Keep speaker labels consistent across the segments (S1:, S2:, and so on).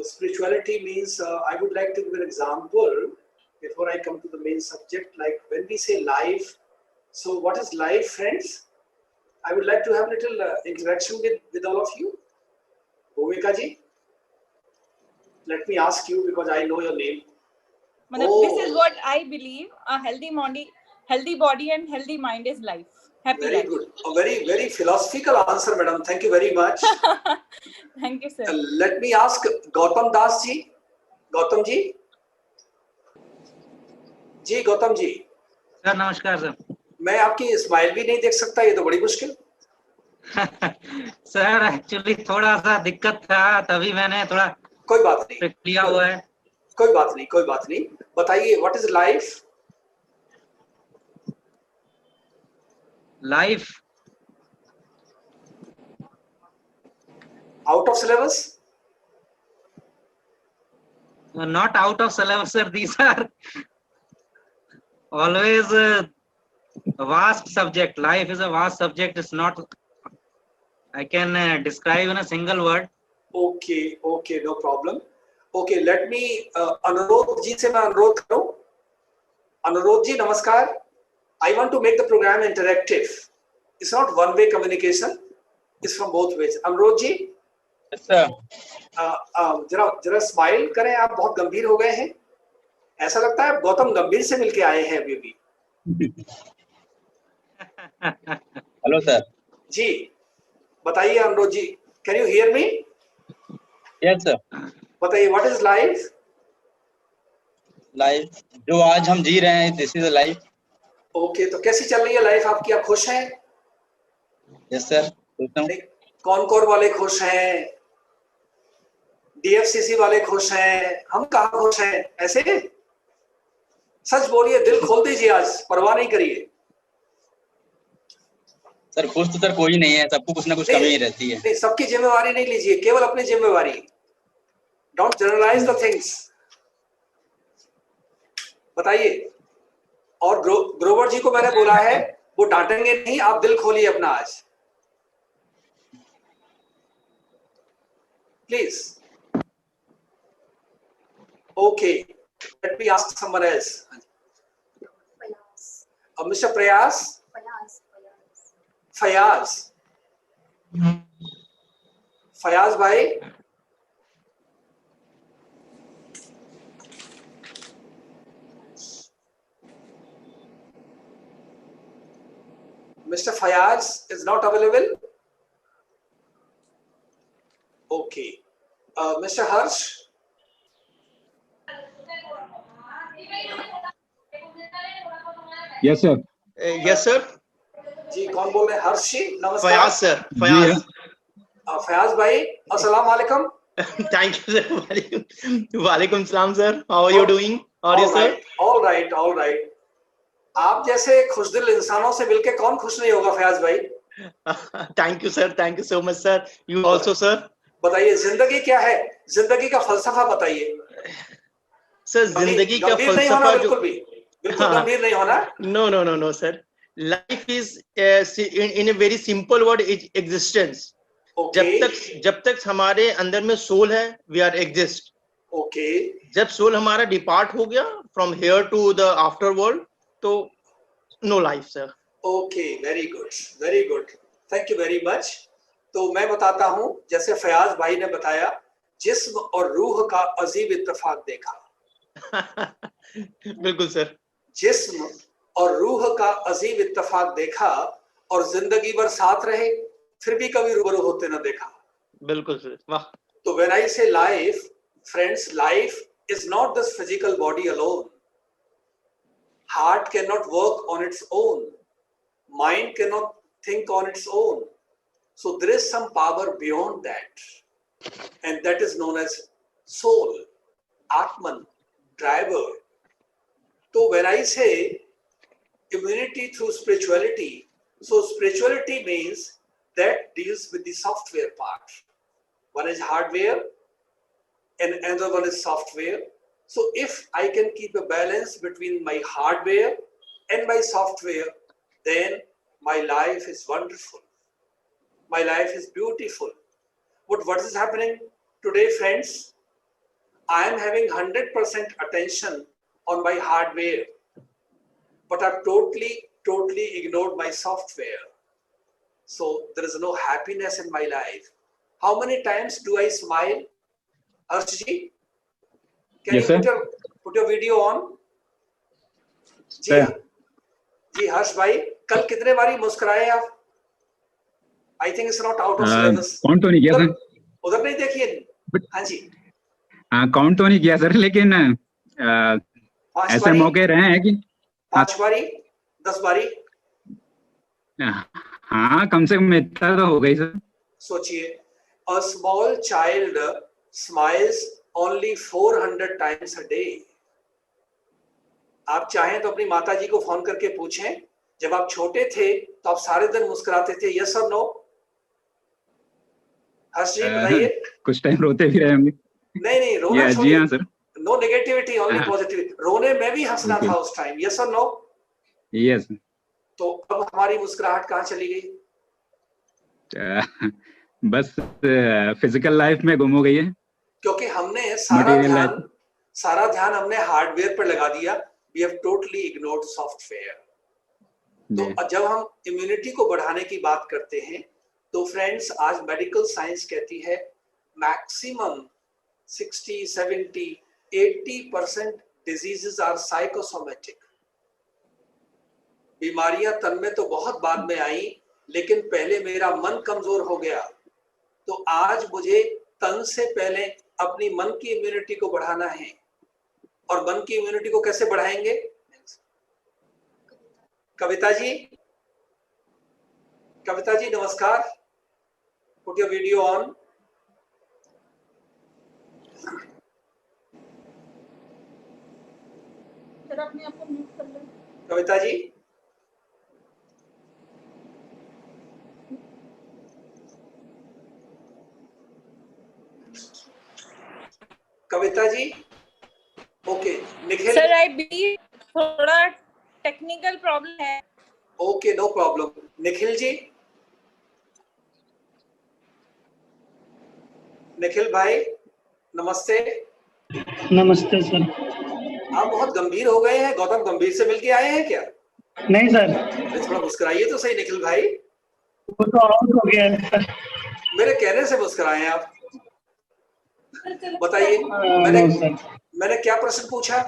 S1: spirituality means, I would like to give an example before I come to the main subject. Like when we say life, so what is life, friends? I would like to have a little interaction with all of you. Bhumika ji, let me ask you because I know your name.
S2: This is what I believe. A healthy body and healthy mind is life. Happy
S1: very
S2: life.
S1: Good. A very, very philosophical answer, madam. Thank you very much.
S2: Thank you, sir.
S1: Let me ask Gautam Das ji. Gautam ji. Ji Gautam ji.
S3: Sir नमस्कार sir.
S1: मैं आपकी smile भी नहीं देख सकता, ये तो बड़ी मुश्किल।
S3: सर एक्चुअली थोड़ा सा दिक्कत था तभी मैंने थोड़ा
S1: कोई बात नहीं
S3: लिया हुआ है।
S1: कोई बात नहीं। बताइए what is life?
S3: Life
S1: out of syllabus?
S3: Not out of syllabus sir, these are always a vast subject. Life is a vast subject. It's not, I can describe in a single word.
S1: Okay, no problem. Okay, let me अनुरोध जी से मैं अनुरोध करूं। अनुरोध जी नमस्कार। I want to make the program interactive. It's not one way communication. It's from both ways. अनुरोध जी।
S4: Yes sir.
S1: जरा smile करें, आप बहुत गंभीर हो गए हैं। ऐसा लगता है गौतम गंभीर से मिलके आए हैं अभी भी।
S4: हेलो सर
S1: जी बताइए Anurodh ji, can you hear me?
S4: Yes sir.
S1: बताइए व्हाट इज लाइफ?
S4: लाइफ जो आज हम जी रहे हैं, this is a life.
S1: Okay, तो कैसी चल रही है लाइफ आपकी? आप खुश हैं?
S4: यस सर, खुश हूं।
S1: कौन कौन वाले खुश हैं? डीएफसीसी वाले खुश हैं, हम कहाँ खुश हैं? ऐसे सच बोलिए, दिल खोल दीजिए, आज परवाह नहीं करिए।
S4: सर खुश तो सर कोई नहीं है, सबको कुछ ना कुछ कमी ही रहती है।
S1: नहीं, सबकी जिम्मेवारी नहीं लीजिए, केवल अपनी जिम्मेवारी। Don't generalize the things. बताइए। और ग्रोवर जी को मैंने बोला है, वो डांटेंगे नहीं, आप दिल खोलिए अपना आज please. Okay, let me ask someone else. Mr. Prayas? Fayaz. Fayaz bhai? Mr. Fayaz is not available? Okay. Mr. Harsh?
S5: Yes sir.
S6: Yes sir.
S1: जी कौन बोल रहे हैं? हर्ष जी नमस्कार।
S6: फयाज सर। फयाज।
S1: फयाज भाई अस्सलाम वालेकुम।
S6: Thank you sir. वालेकुम सलाम sir. How are you doing? और यू सर?
S1: All right. आप जैसे खुशदिल इंसानों से मिलके कौन खुश नहीं होगा फयाज भाई?
S6: Thank you sir, thank you so much sir. You also sir.
S1: बताइए जिंदगी क्या है, जिंदगी का फलसफा बताइए
S6: सर। जिंदगी का फलसफा
S1: बिल्कुल गंभीर नहीं होना।
S6: No sir. Life is in a very simple word is existence. जब तक हमारे अंदर में सोल है, वी आर एग्जिस्ट।
S1: ओके।
S6: जब सोल हमारा डिपार्ट हो गया from here to the after world, तो no life sir.
S1: Okay, very good, thank you very much. तो मैं बताता हूं, जैसे फयाज भाई ने बताया, जिस्म और रूह का अजीब इत्तेफाक देखा।
S6: बिल्कुल सर।
S1: जिस्म और रूह का अजीब इत्तेफाक देखा और जिंदगी भर साथ रहे, फिर भी कभी रूबरू होते न देखा।
S6: बिल्कुल सर, वाह।
S1: तो व्हेन आई से life, friends, life is not this physical body alone. Heart can not work on its own, mind can not think on its own, so there is some power beyond that, and that is known as soul, atman, driver. So when I say immunity through spirituality, so spirituality means that deals with the software part. One is hardware and another one is software. So if I can keep a balance between my hardware and my software, then my life is wonderful. My life is beautiful. What is happening today, friends? I am having 100% attention on my hardware, but I've totally ignored my software. So there is no happiness in my life. How many times do I smile? Harshji, can
S5: Yes,
S1: you
S5: sir.
S1: put your video on? जी
S5: Sir.
S1: जी हर्ष भाई, कल कितने बारी मुस्कुराए आप? I think it's not out of syllabus.
S5: Count तो नहीं किया सर।
S1: उधर नहीं देखिए। हाँ जी,
S5: हाँ काउंट तो नहीं किया सर, लेकिन
S1: पांच
S5: ऐसे
S1: बारी,
S5: मौके रहे हैं कि
S1: 5 बारी, 10 बारी।
S5: हाँ कम से कम इतना तो हो गई सर।
S1: सोचिए, a small child smiles only 400 times a day. आप चाहें तो अपनी माता जी को फोन करके पूछें, जब आप छोटे थे तो आप सारे दिन मुस्कुराते थे, यस और नो? हर्ष जी बताइए।
S5: कुछ टाइम रोते भी रहे होंगे।
S1: नहीं रोना
S5: जी
S1: छोड़िए,
S5: हाँ सर।
S1: नो नेगेटिविटी, ओनली
S5: हाँ।
S1: पॉजिटिविटी। रोने में भी हंसना
S5: Okay.
S1: था उस टाइम, यस और नो?
S5: यस।
S1: तो अब हमारी मुस्कुराहट कहाँ चली गई?
S5: बस फिजिकल लाइफ में गुम हो गई है,
S1: क्योंकि हमने
S5: मटेरियल लाइफ।
S1: सारा ध्यान हमने हार्डवेयर पर लगा दिया। We have totally ignored software. तो जब हम इम्यूनिटी को बढ़ाने की बात करते हैं, तो फ्रेंड्स आज मेडिकल साइंस कहती है मैक्सिमम 60, 70, 80% डिजीजेस आर साइकोसोमेटिक। बीमारियां तन में तो बहुत बाद में आई, लेकिन पहले मेरा मन कमजोर हो गया। तो आज मुझे तन से पहले अपनी मन की इम्यूनिटी को बढ़ाना है। और मन की इम्यूनिटी को कैसे बढ़ाएंगे? कविता जी नमस्कार, पुट योर वीडियो ऑन।
S2: अपने आप को म्यूट कर लो।
S1: Kavita ji, Kavita ji, okay. Nikhil
S2: sir I believe थोड़ा टेक्निकल प्रॉब्लम है।
S1: Okay, no problem. Nikhil ji, निखिल भाई नमस्ते।
S7: नमस्ते सर।
S1: आप बहुत गंभीर हो गए हैं। गौतम गंभीर से मिलके आए हैं क्या?
S7: नहीं सर,
S1: अरे थोड़ा मुस्कुराइए तो सही निखिल भाई।
S7: वो तो आउट हो गया है सर।
S1: मेरे कहने से मुस्कुराए आप। बताइए,
S7: नो सर।
S1: मैंने क्या प्रश्न पूछा?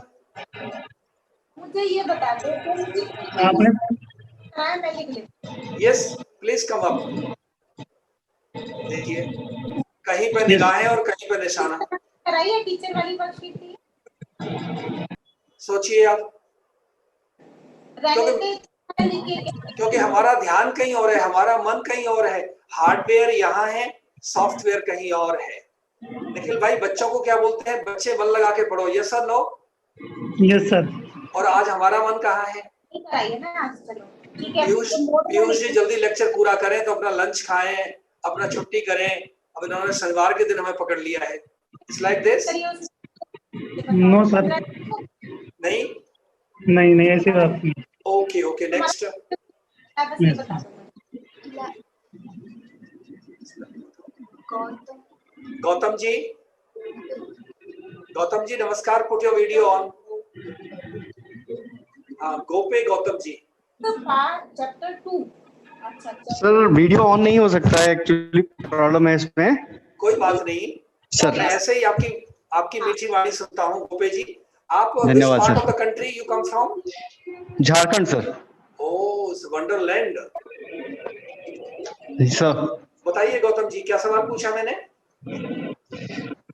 S2: मुझे ये बता दो
S7: आपने
S2: मैं लिख लेती।
S1: Yes please come up. देखिए, कहीं पे निगाहें और कहीं पे निशाना।
S2: कराइए टीचर वाली वर्कशीट थी।
S1: सोचिए आप, क्योंकि हमारा ध्यान कहीं और है, हमारा मन कहीं और है। हार्डवेयर यहाँ है, सॉफ्टवेयर कहीं और है। निखिल भाई, बच्चों को क्या बोलते हैं? बच्चे मन लगा के पढ़ो, यस और नो?
S7: Yes sir.
S1: और आज हमारा मन कहाँ है?
S2: कराइए ना आज, चलो ठीक है।
S1: पीयूष जी जल्दी लेक्चर पूरा करें तो अपना लंच खाएं, अपना छुट्टी करें। अब इन्होंने शनिवार के दिन हमें पकड़ लिया है। It's like this.
S7: No sir.
S1: नहीं
S7: नहीं ऐसी बात नहीं।
S1: Okay okay, next. Gautam ji नमस्कार, पुट योर वीडियो ऑन। हाँ गोपे गौतम जी।
S2: चैप्टर 2। अच्छा
S8: सर वीडियो ऑन नहीं हो सकता है, एक्चुअली प्रॉब्लम है इसमें।
S1: कोई बात नहीं
S8: सर,
S1: मैं ऐसे ही आपकी मीठी वाणी सुनता हूँ। गोपे जी, आप
S8: धन्यवाद
S1: which part
S8: sir.
S1: of the country you come from?
S8: Jharkhand sir.
S1: Oh, it's Wonderland.
S8: Sir
S1: बताइए गौतम जी, क्या सवाल पूछा मैंने?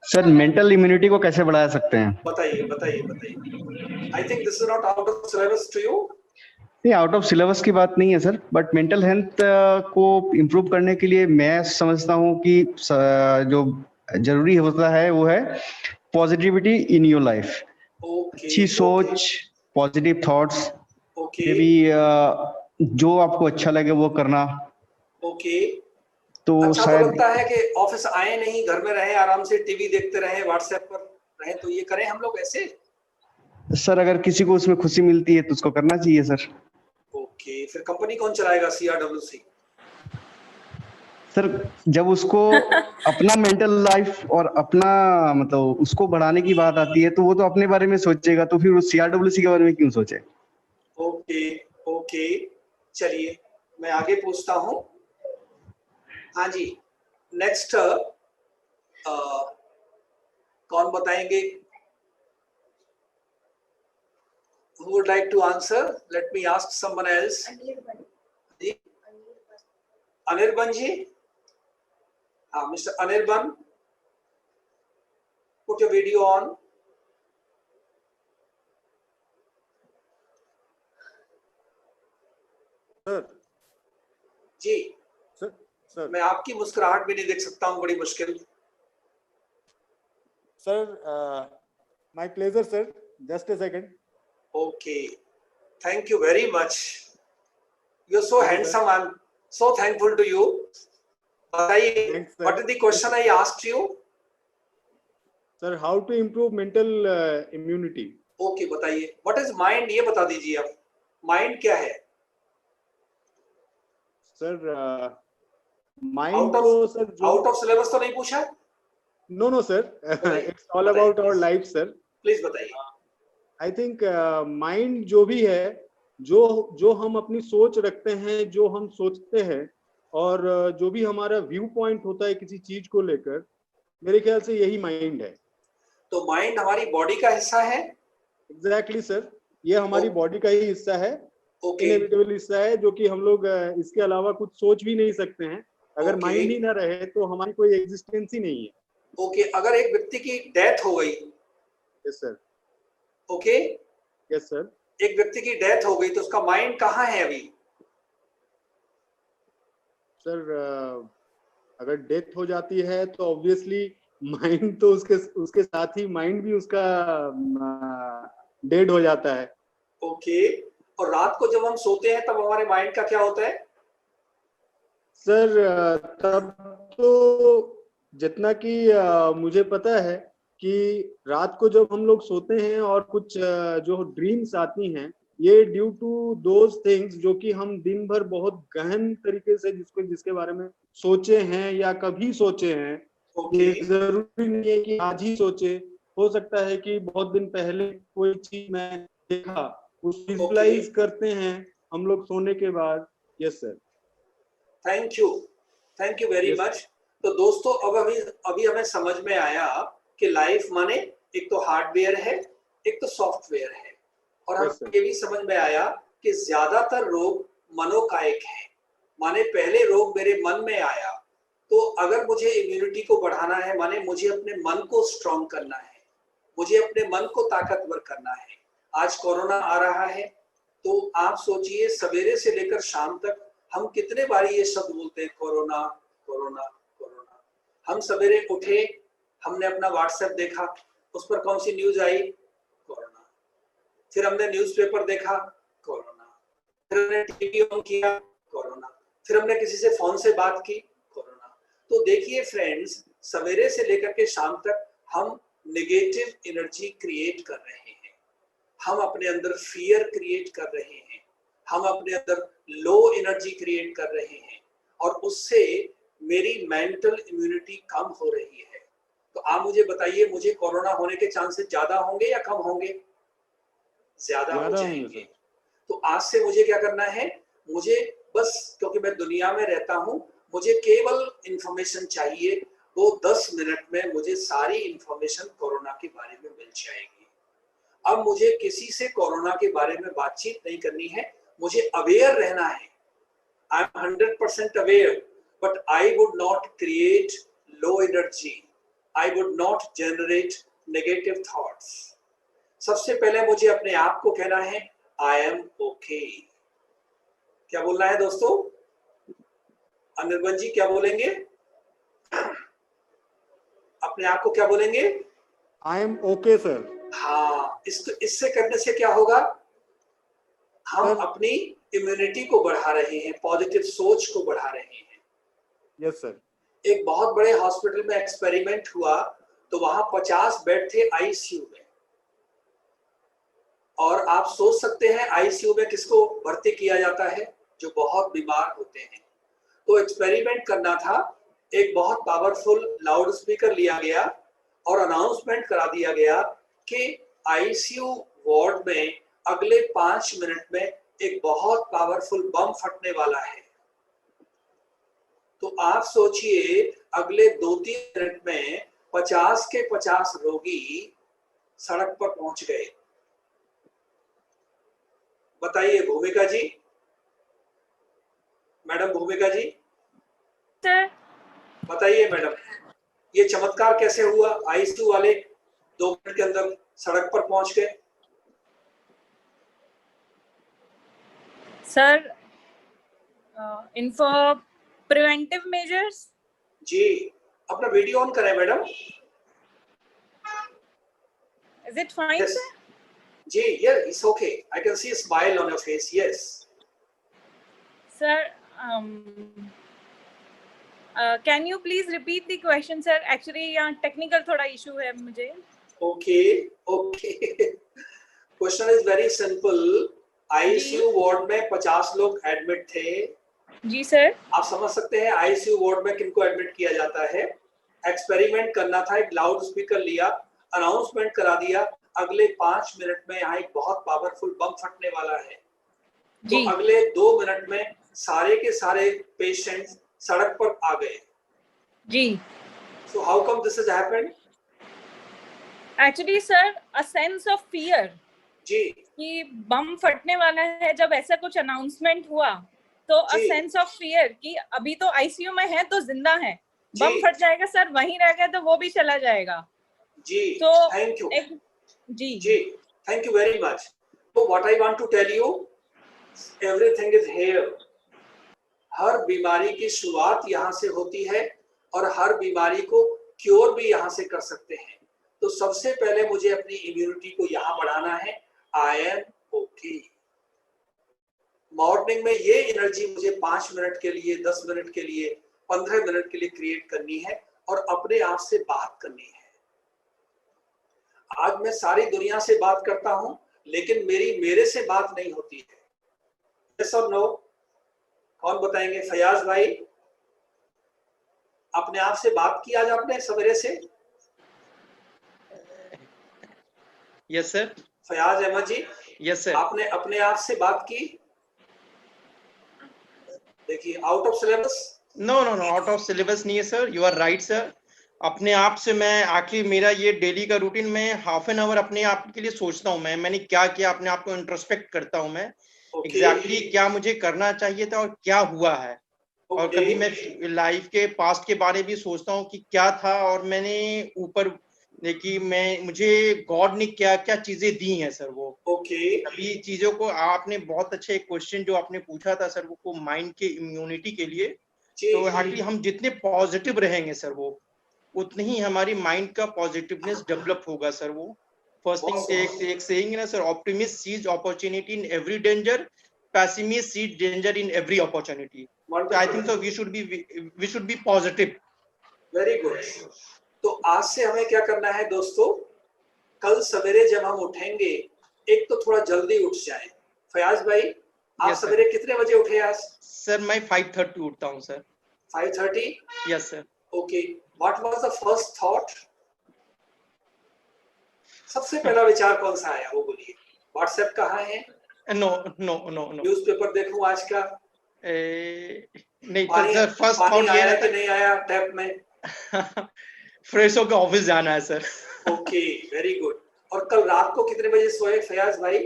S8: सर मेंटल इम्यूनिटी को कैसे बढ़ा सकते हैं?
S1: बताइए। I think this is not out of syllabus to you.
S8: नहीं, आउट ऑफ सिलेबस की बात नहीं है सर, बट मेंटल हेल्थ को इम्प्रूव करने के लिए मैं समझता हूँ कि जो जरूरी होता है वो है पॉजिटिविटी इन योर लाइफ। अच्छी सोच, पॉजिटिव थॉट्स, भी जो आपको अच्छा लगे वो करना।
S1: ओके,
S8: तो
S1: अच्छा
S8: शायद
S1: तो लगता है कि ऑफिस आए नहीं, घर में रहे, आराम से टीवी देखते रहे, व्हाट्सएप पर रहे, तो ये करें हम लोग ऐसे?
S8: सर अगर किसी को उसमें खुशी मिलती है तो उसको करना चाहिए सर।
S1: ओके, फिर कंपनी कौन चलाएगा? CRWC।
S8: सर जब उसको अपना मेंटल लाइफ और अपना मतलब उसको बढ़ाने की बात आती है तो वो तो अपने बारे में सोचेगा, तो फिर उस CRWC के बारे में क्यों सोचे?
S1: ओके ओके, चलिए मैं आगे पूछता हूँ। हाँ जी, नेक्स्ट कौन बताएंगे? Who would like to answer? Let me ask someone else. जी, अनिर्बन जी, हाँ mister Anirban, put your video on.
S9: Sir
S1: जी,
S9: सर
S1: मैं आपकी मुस्कुराहट भी नहीं देख सकता हूँ, बड़ी मुश्किल।
S9: Sir my pleasure sir, just a second.
S1: Okay, thank you very much. You're so
S9: Thank you,
S1: handsome. I'm so thankful to you. बताइए,
S9: Thanks, sir.
S1: what is the question I asked you?
S9: Sir how to improve mental immunity.
S1: Okay, बताइए, what is mind? ये बता दीजिए आप, mind क्या है?
S9: Sir mind तो sir
S1: out of syllabus तो नहीं पूछा?
S9: No no sir, it's all about our life sir.
S1: Please बताइए।
S9: आई थिंक माइंड जो भी है, जो हम अपनी सोच रखते हैं, जो हम सोचते हैं, और जो भी हमारा व्यू पॉइंट होता है किसी चीज को लेकर, मेरे ख्याल से यही माइंड है।
S1: तो माइंड हमारी बॉडी का हिस्सा है?
S9: एग्जैक्टली सर, ये हमारी बॉडी का ही हिस्सा है,
S1: Okay.
S9: इनएविटेबल हिस्सा है, जो कि हम लोग इसके अलावा कुछ सोच भी नहीं सकते हैं। अगर
S1: Okay.
S9: माइंड ही ना रहे तो हमारी कोई एग्जिस्टेंस ही नहीं है।
S1: ओके, अगर एक व्यक्ति की डेथ हो गई,
S9: yes sir.
S1: Okay,
S9: yes sir.
S1: एक व्यक्ति की डेथ हो गई तो उसका माइंड कहाँ है अभी?
S9: सर अगर डेथ हो जाती है तो ऑब्वियसली माइंड तो उसके साथ ही माइंड भी उसका डेड हो जाता है।
S1: ओके, और रात को जब हम सोते हैं तब हमारे माइंड का क्या होता है?
S9: सर तब तो जितना कि मुझे पता है कि रात को जब हम लोग सोते हैं और कुछ जो ड्रीम्स आती हैं, ये ड्यू टू दोज थिंग्स जो कि हम दिन भर बहुत गहन तरीके से जिसके बारे में सोचे हैं या कभी सोचे हैं। ये जरूरी नहीं है कि आज ही सोचे, हो सकता है कि बहुत दिन पहले कोई चीज मैं देखा, उस विजुअलाइज करते हैं हम लोग सोने के बाद। Yes sir.
S1: Thank you very much. तो दोस्तों अब अभी हमें समझ में आया कि लाइफ माने एक तो हार्डवेयर है, एक तो सॉफ्टवेयर है, और हमें ये भी समझ में आया कि ज्यादातर रोग मनोकायिक है, माने पहले रोग मेरे मन में आया, तो अगर मुझे इम्यूनिटी को बढ़ाना है माने मुझे अपने मन को स्ट्रॉन्ग करना है, मुझे अपने मन को ताकतवर करना है। आज कोरोना आ रहा है तो आप सोचिए सवेरे से लेकर शाम तक हम कितने बारी ये शब्द बोलते हैं, कोरोना कोरोना कोरोना। हम सवेरे उठे, हमने अपना व्हाट्सएप देखा, उस पर कौन सी न्यूज आई? कोरोना। फिर हमने न्यूज़पेपर देखा, कोरोना। फिर हमने टीवी ऑन किया, कोरोना। फिर हमने किसी से फोन से बात की, कोरोना। तो देखिए फ्रेंड्स, सवेरे से लेकर के शाम तक हम नेगेटिव एनर्जी क्रिएट कर रहे हैं, हम अपने अंदर फियर क्रिएट कर रहे हैं, हम अपने अंदर लो एनर्जी क्रिएट कर रहे हैं, और उससे मेरी मेंटल इम्यूनिटी कम हो रही है। तो आप मुझे बताइए, मुझे कोरोना होने के चांसेस ज्यादा होंगे या कम होंगे? ज्यादा हो जाएंगे। तो आज से मुझे क्या करना है? मुझे बस, क्योंकि मैं दुनिया में रहता हूं, मुझे केवल इंफॉर्मेशन चाहिए, वो 10 मिनट में मुझे सारी इंफॉर्मेशन कोरोना के बारे में मिल जाएगी। अब मुझे किसी से कोरोना के बारे में बातचीत नहीं करनी है, मुझे अवेयर रहना है। I am 100% aware, but I would not create low energy. I would not generate negative thoughts. सबसे पहले मुझे अपने आप को कहना है I am okay. क्या बोलना है दोस्तों? अनिर्बन जी क्या बोलेंगे? अपने आप को क्या बोलेंगे?
S9: I am okay sir.
S1: हाँ, इससे करने से क्या होगा? हम अपनी इम्यूनिटी को बढ़ा रहे हैं, पॉजिटिव सोच को बढ़ा रहे हैं।
S9: Yes sir.
S1: एक बहुत बड़े हॉस्पिटल में एक्सपेरिमेंट हुआ, तो वहां 50 बेड थे आईसीयू में, और आप सोच सकते हैं आईसीयू में किसको भर्ती किया जाता है? जो बहुत बीमार होते हैं। तो एक्सपेरिमेंट करना था, एक बहुत पावरफुल लाउड स्पीकर लिया गया और अनाउंसमेंट करा दिया गया कि आईसीयू वार्ड में अगले 5 मिनट में एक बहुत पावरफुल बम फटने वाला है। तो आप सोचिए अगले 2-3 मिनट में 50 के 50 रोगी सड़क पर पहुंच गए। बताइए भूमिका जी, मैडम भूमिका जी,
S2: सर
S1: बताइए मैडम, ये चमत्कार कैसे हुआ? आईसीयू वाले 2 मिनट के अंदर सड़क पर पहुंच गए।
S2: Sir for preventive measures.
S1: जी, अपना वीडियो ऑन करें madam.
S2: Is it fine
S1: Yes.
S2: Sir?
S1: जी, yeah, it's okay. I can see a smile on your face. Yes.
S2: Sir can you please repeat the question sir? Actually यहाँ technical थोड़ा issue है मुझे।
S1: Okay. Okay. Question is very simple. ICU ward में 50 लोग admit थे।
S2: जी sir.
S1: आप समझ सकते हैं आईसीयू वार्ड में किनको एडमिट किया जाता है। एक्सपेरिमेंट करना था, एक लाउड स्पीकर लिया, अनाउंसमेंट करा दिया, अगले 5 मिनट में यहाँ एक बहुत पावरफुल बम फटने वाला है।
S2: जी।
S1: तो अगले 2 मिनट में सारे के सारे पेशेंट्स सड़क पर आ गए।
S2: जी।
S1: So how come this has happened?
S2: Actually sir a sense of fear
S1: जी,
S2: कि बम फटने वाला है, जब ऐसा कुछ अनाउंसमेंट हुआ तो अ
S1: जी।
S2: सेंस ऑफ फियर कि अभी तो आईसीयू में है तो जिंदा है,
S1: जी।
S2: बम फट जाएगा सर, वहीं रह गया तो वो भी चला जाएगा।
S1: जी,
S2: तो
S1: थैंक यू।
S2: जी
S1: जी, थैंक यू वेरी मच। तो what I want to tell you, everything is here. हर बीमारी की शुरुआत यहाँ से होती है और हर बीमारी को क्योर भी यहाँ से कर सकते हैं। तो सबसे पहले मुझे अपनी इम्यूनिटी को यहाँ बढ़ाना है। I am okay. मॉर्निंग में ये एनर्जी मुझे 5 मिनट के लिए, 10 मिनट के लिए, 15 मिनट के लिए क्रिएट करनी है और अपने आप से बात करनी है। आज मैं सारी दुनिया से बात करता हूं लेकिन मेरे से बात नहीं होती है। यस और नो? कौन बताएंगे? फयाज भाई, अपने आप से बात की आज आपने सवेरे से?
S6: Yes sir.
S1: Fayaz Ahmad ji,
S6: yes sir.
S1: आपने अपने आप से बात की? देखिए, out of syllabus?
S6: No no no, out of syllabus नहीं है sir, you are right sir. अपने आप से मैं आखिर मेरा ये डेली का रूटीन में हाफ एन आवर अपने आप के लिए सोचता हूँ, मैंने क्या किया, अपने आप को इंट्रोस्पेक्ट करता हूँ मैं। एग्जैक्टली क्या मुझे करना चाहिए था और क्या हुआ है। और कभी मैं लाइफ के पास्ट के बारे में भी सोचता हूँ कि क्या था और मैंने ऊपर देखी, मुझे गॉड ने क्या क्या चीजें दी हैं सर। वो अभी चीजों को आपने बहुत अच्छा एक क्वेश्चन जो आपने पूछा था सर, वो माइंड के इम्यूनिटी के लिए। तो एक्चुअली हम जितने पॉजिटिव रहेंगे सर, वो उतनी ही हमारी माइंड का पॉजिटिवनेस डेवलप होगा सर। वो फर्स्ट थिंग एक सेइंग है ना sir, optimist sees opportunity in every danger, pessimist see danger in every opportunity. So I think so we should be positive.
S1: Very good. तो आज से हमें क्या करना है दोस्तों? कल सवेरे जब हम उठेंगे, एक तो थोड़ा जल्दी उठ जाए। फयाज भाई, आप सवेरे कितने बजे उठे आज?
S6: सर मैं 5:30 उठता हूँ sir.
S1: 5:30?
S6: Yes sir.
S1: Okay. What was the first thought? सबसे पहला विचार कौन सा आया वो बोलिए। व्हाट्सएप कहाँ है?
S6: नो।
S1: न्यूज़पेपर देखूं आज का?
S6: नहीं सर, फर्स्ट थॉट ये
S1: आया कि नहीं आया टैब में?
S6: फ्रेश होकर ऑफिस जाना है सर।
S1: Okay, very good. और कल रात को कितने बजे सोए फयाज भाई?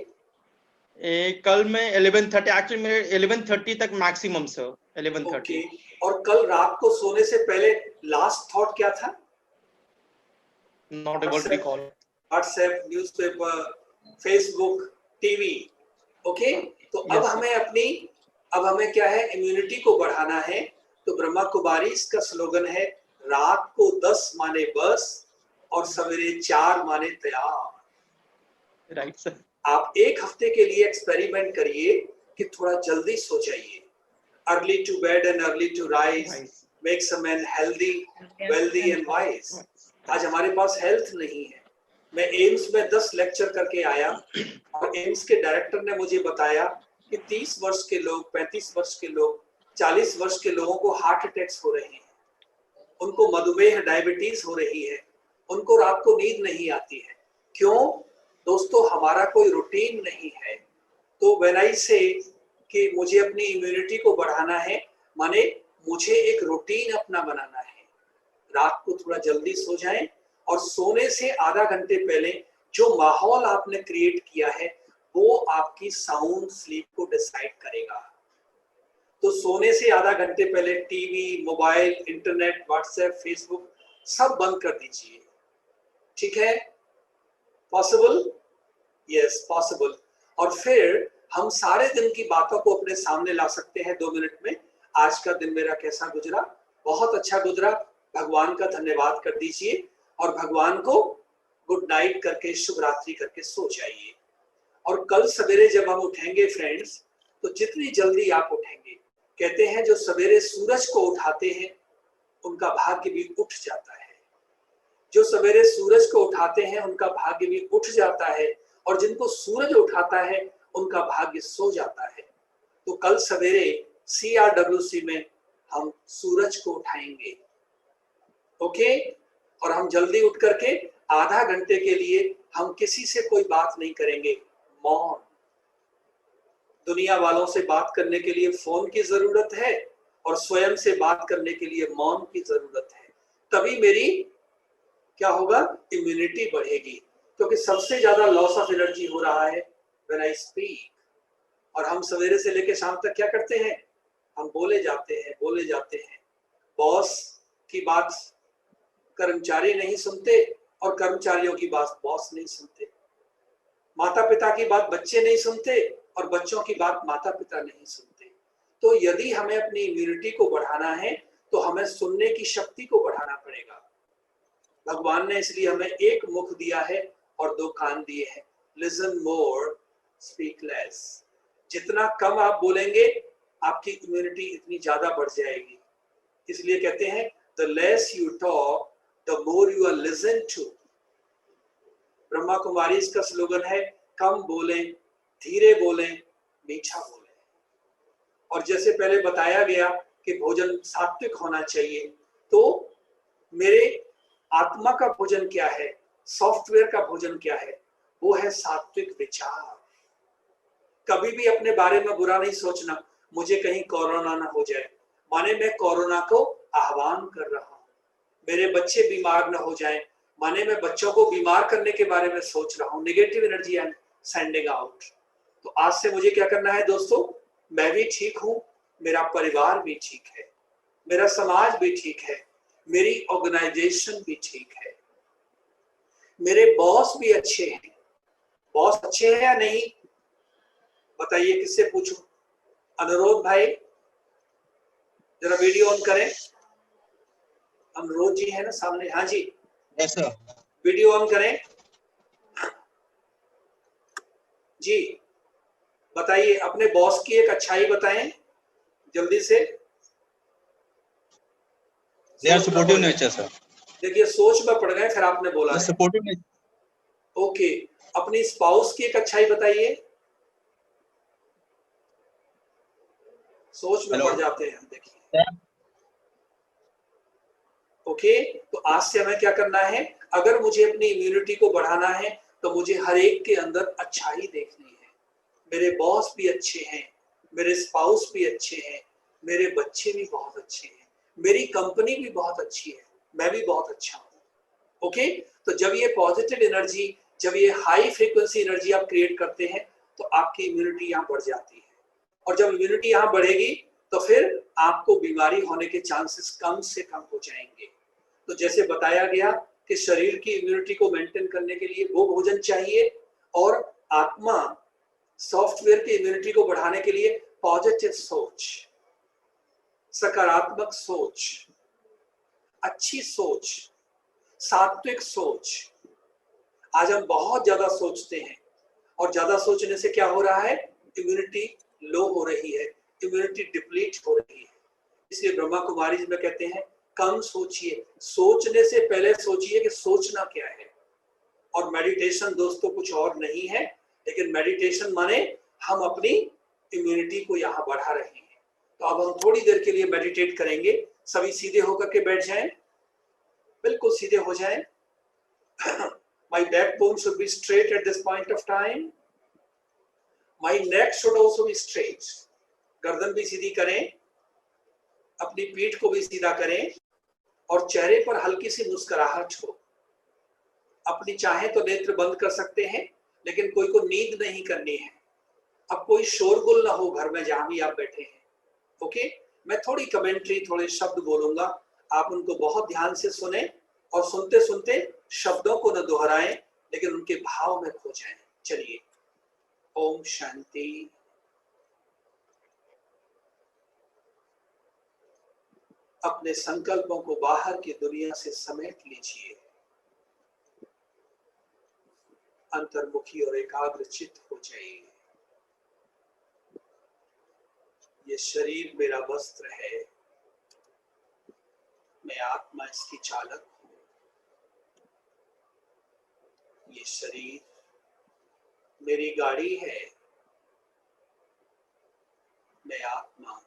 S6: कल मैं 11:30, एक्चुअली मेरे 11:30 तक मैक्सिमम सर, 11:30।
S1: और कल रात को सोने से पहले लास्ट थॉट क्या था?
S6: Not able to recall.
S1: WhatsApp, newspaper, Facebook, TV. Okay, तो अब हमें क्या है, इम्यूनिटी को बढ़ाना है। तो ब्रह्मा कुमारीज का स्लोगन है, रात को 10 माने बस और सवेरे 4 माने तैयार।
S6: Right sir.
S1: आप एक हफ्ते के लिए एक्सपेरिमेंट करिए कि थोड़ा जल्दी सो जाइए। Early to bed and early to rise makes a man healthy, wealthy and wise. आज हमारे पास हेल्थ नहीं है। मैं एम्स में 10 लेक्चर करके आया और एम्स के डायरेक्टर ने मुझे बताया कि 30 वर्ष के लोग, 35 वर्ष के लोग 40 वर्ष के लोगों को हार्ट अटैक्स हो रहे हैं, उनको मधुमेह डायबिटीज हो रही है, उनको रात को नींद नहीं आती है। क्यों दोस्तों? हमारा कोई रूटीन नहीं है। तो व्हेन आई से कि मुझे अपनी इम्यूनिटी को बढ़ाना है, माने मुझे एक रूटीन अपना बनाना है। रात को थोड़ा जल्दी सो जाएं और सोने से आधा घंटे पहले जो माहौल आपने क्रिएट किया है वो आपकी साउंड स्लीप को डिसाइड करेगा। तो सोने से आधा घंटे पहले TV, mobile, internet, WhatsApp, Facebook सब बंद कर दीजिए। ठीक है? पॉसिबल? Yes, possible. और फिर हम सारे दिन की बातों को अपने सामने ला सकते हैं 2 मिनट में। आज का दिन मेरा कैसा गुजरा? बहुत अच्छा गुजरा। भगवान का धन्यवाद कर दीजिए और भगवान को गुड नाइट करके, शुभ रात्रि करके सो जाइए। और कल सवेरे जब हम उठेंगे फ्रेंड्स, तो जितनी जल्दी आप उठेंगे, कहते हैं जो सवेरे सूरज को उठाते हैं उनका भाग्य भी उठ जाता है। जो सवेरे सूरज को उठाते हैं उनका भाग्य भी उठ जाता है, और जिनको सूरज उठाता है उनका भाग्य सो जाता है। तो कल सवेरे CRWC में हम सूरज को उठाएंगे। ओके? और हम जल्दी उठ करके आधा घंटे के लिए हम किसी से कोई बात नहीं करेंगे, मौन। दुनिया वालों से बात करने के लिए फोन की जरूरत है और स्वयं से बात करने के लिए मौन की जरूरत है। तभी मेरी क्या होगा? इम्यूनिटी बढ़ेगी। क्योंकि सबसे ज्यादा लॉस ऑफ एनर्जी हो रहा है व्हेन आई स्पीक। और हम सवेरे से लेकर शाम तक क्या करते हैं? हम बोले जाते हैं, बोले जाते हैं। बॉस की बात कर्मचारी नहीं सुनते और कर्मचारियों की बात बॉस नहीं सुनते। माता पिता की बात बच्चे नहीं सुनते और बच्चों की बात माता पिता नहीं सुनते। तो यदि हमें अपनी इम्यूनिटी को बढ़ाना है तो हमें सुनने की शक्ति को बढ़ाना पड़ेगा। भगवान ने इसलिए हमें एक मुख दिया है और 2 कान दिए हैं। Listen more, speak less. जितना कम आप बोलेंगे आपकी इम्यूनिटी इतनी ज्यादा बढ़ जाएगी। इसलिए कहते हैं the less you talk, the more you are listened to। Brahma Kumari इसका स्लोगन है, कम बोलें, धीरे बोलें, मीठा बोलें। और जैसे पहले बताया गया कि भोजन सात्विक होना चाहिए, तो मेरे आत्मा का भोजन क्या है, सॉफ्टवेयर का भोजन क्या है? वो है सात्विक विचार। कभी भी अपने बारे में बुरा नहीं सोचना, मुझे कहीं कोरोना ना हो जाए, माने मैं कोरोना को आह्वान कर रहा हूं। मेरे बच्चे बीमार ना हो जाएं, माने मैं बच्चों को बीमार करने के बारे में सोच रहा हूं। Negative energy I am sending out. तो आज से मुझे क्या करना है दोस्तों? मैं भी ठीक हूं, मेरा परिवार भी ठीक है, मेरा समाज भी ठीक है, मेरी ऑर्गेनाइजेशन भी ठीक है, मेरे बॉस भी अच्छे हैं। बॉस अच्छे हैं या नहीं बताइए, किससे पूछूं? अनुरोध भाई जरा वीडियो ऑन करें। अनुरोध जी है ना सामने? हाँ जी,
S4: यस सर।
S1: वीडियो ऑन करें जी। बताइए, अपने बॉस की एक अच्छाई बताएं जल्दी से।
S4: They are supportive nature sir.
S1: देखिए सोच में पड़ गए, फिर आपने बोला
S4: सपोर्टिव नेचर।
S1: ओके, अपनी स्पाउस की एक अच्छाई बताइए। सोच में पड़ जाते हैं, देखिए। ओके, तो आज से हमें क्या करना है? अगर मुझे अपनी इम्यूनिटी को बढ़ाना है तो मुझे हर एक के अंदर अच्छाई देखनी है। मेरे बॉस भी अच्छे हैं, मेरे स्पाउस भी अच्छे हैं, मेरे बच्चे भी बहुत अच्छे हैं, मेरी कंपनी भी बहुत अच्छी है, मैं भी बहुत अच्छा हूँ। ओके, तो जब ये पॉजिटिव एनर्जी, जब ये हाई फ्रीक्वेंसी एनर्जी आप क्रिएट करते हैं तो आपकी इम्यूनिटी यहाँ बढ़ जाती है। और जब इम्यूनिटी यहाँ बढ़ेगी तो फिर आपको बीमारी होने के चांसेस कम से कम हो जाएंगे। तो जैसे बताया गया कि शरीर की इम्यूनिटी को मेंटेन करने के लिए वो भोजन चाहिए, और आत्मा सॉफ्टवेयर की इम्यूनिटी को बढ़ाने के लिए पॉजिटिव सोच, सकारात्मक सोच, अच्छी सोच, सात्विक सोच। आज हम बहुत ज्यादा सोचते हैं और ज्यादा सोचने से क्या हो रहा है? इम्यूनिटी लो हो रही है, इम्यूनिटी डिप्लीट हो रही है। इसलिए ब्रह्मा कुमारी जी में कहते हैं कम सोचिए, सोचने से पहले सोचिए कि सोचना क्या है। और मेडिटेशन दोस्तों कुछ और नहीं है, लेकिन मेडिटेशन माने हम अपनी इम्यूनिटी को यहाँ बढ़ा रहे हैं। तो अब हम थोड़ी देर के लिए मेडिटेट करेंगे। सभी सीधे होकर के बैठ जाएं, बिल्कुल सीधे हो जाएं। My backbone should be straight at this point of time. My neck should also be straight. गर्दन भी सीधी करें, अपनी पीठ को भी सीधा करें और चेहरे पर हल्की सी मुस्कुराहट हो। अपनी चाहे तो नेत्र बंद कर सकते हैं, लेकिन कोई को नींद नहीं करनी है। अब कोई शोरगुल ना हो घर में जहां भी आप बैठे हैं। ओके, मैं थोड़ी कमेंट्री, थोड़े शब्द बोलूंगा, आप उनको बहुत ध्यान से सुने और सुनते सुनते शब्दों को न दोहराएं, लेकिन उनके भाव में खो जाएं। चलिए, ओम शांति। अपने संकल्पों को बाहर की दुनिया से समेट लीजिए, अंतर्मुखी और एकाग्र चित्त हो जाइए। ये शरीर मेरा वस्त्र है, मैं आत्मा इसकी चालक हूं। ये शरीर मेरी गाड़ी है, मैं आत्मा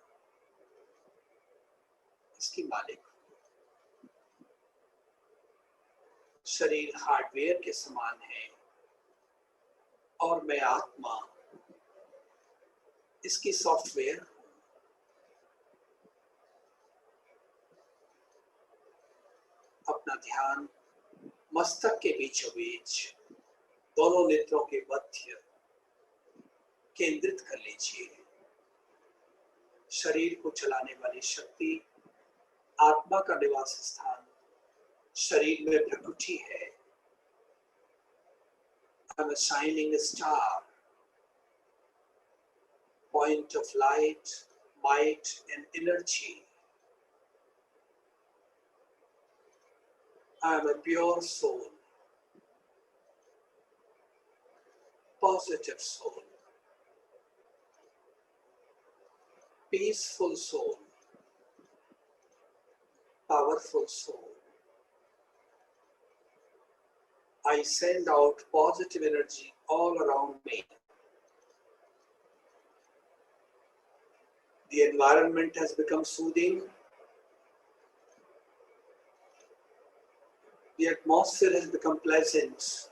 S1: इसकी मालिक हूं। शरीर हार्डवेयर के समान है और मैं आत्मा इसकी सॉफ्टवेयर हूं। अपना ध्यान मस्तक के बीचों बीच दोनों नेत्रों के मध्य केंद्रित कर लीजिए। शरीर को चलाने वाली शक्ति, आत्मा का निवास स्थान शरीर में प्रकृति है। I'm a shining star, point of light, might and energy. I am a pure soul, positive soul, peaceful soul, powerful soul. I send out positive energy all around me. The environment has become soothing. The atmosphere has become pleasant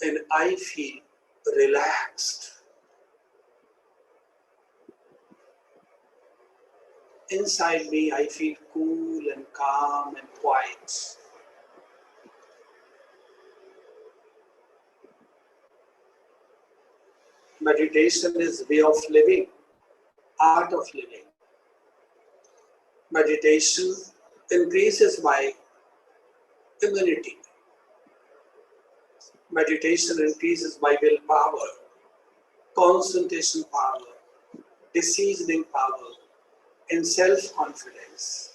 S1: and I feel relaxed. Inside me, I feel cool and calm and quiet. Meditation is way of living, art of living. Meditation increases my immunity. Meditation increases my willpower, concentration power, decisioning power, and self-confidence.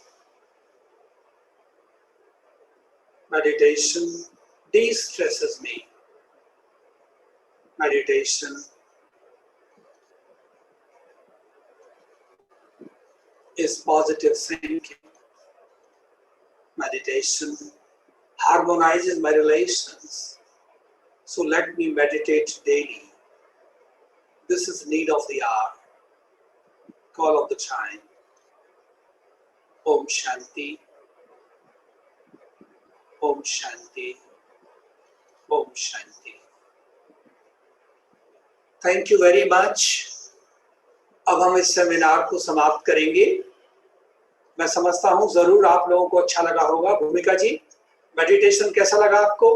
S1: Meditation de-stresses me. Meditation is positive thinking. Meditation harmonizes my relations. So let me meditate daily. This is need of the hour, call of the time. Om Shanti, Om Shanti, Om Shanti. Thank you very much. अब हम इस seminar को समाप्त करेंगे। मैं समझता हूं जरूर आप लोगों को अच्छा लगा होगा। भूमिका जी, मेडिटेशन कैसा लगा आपको?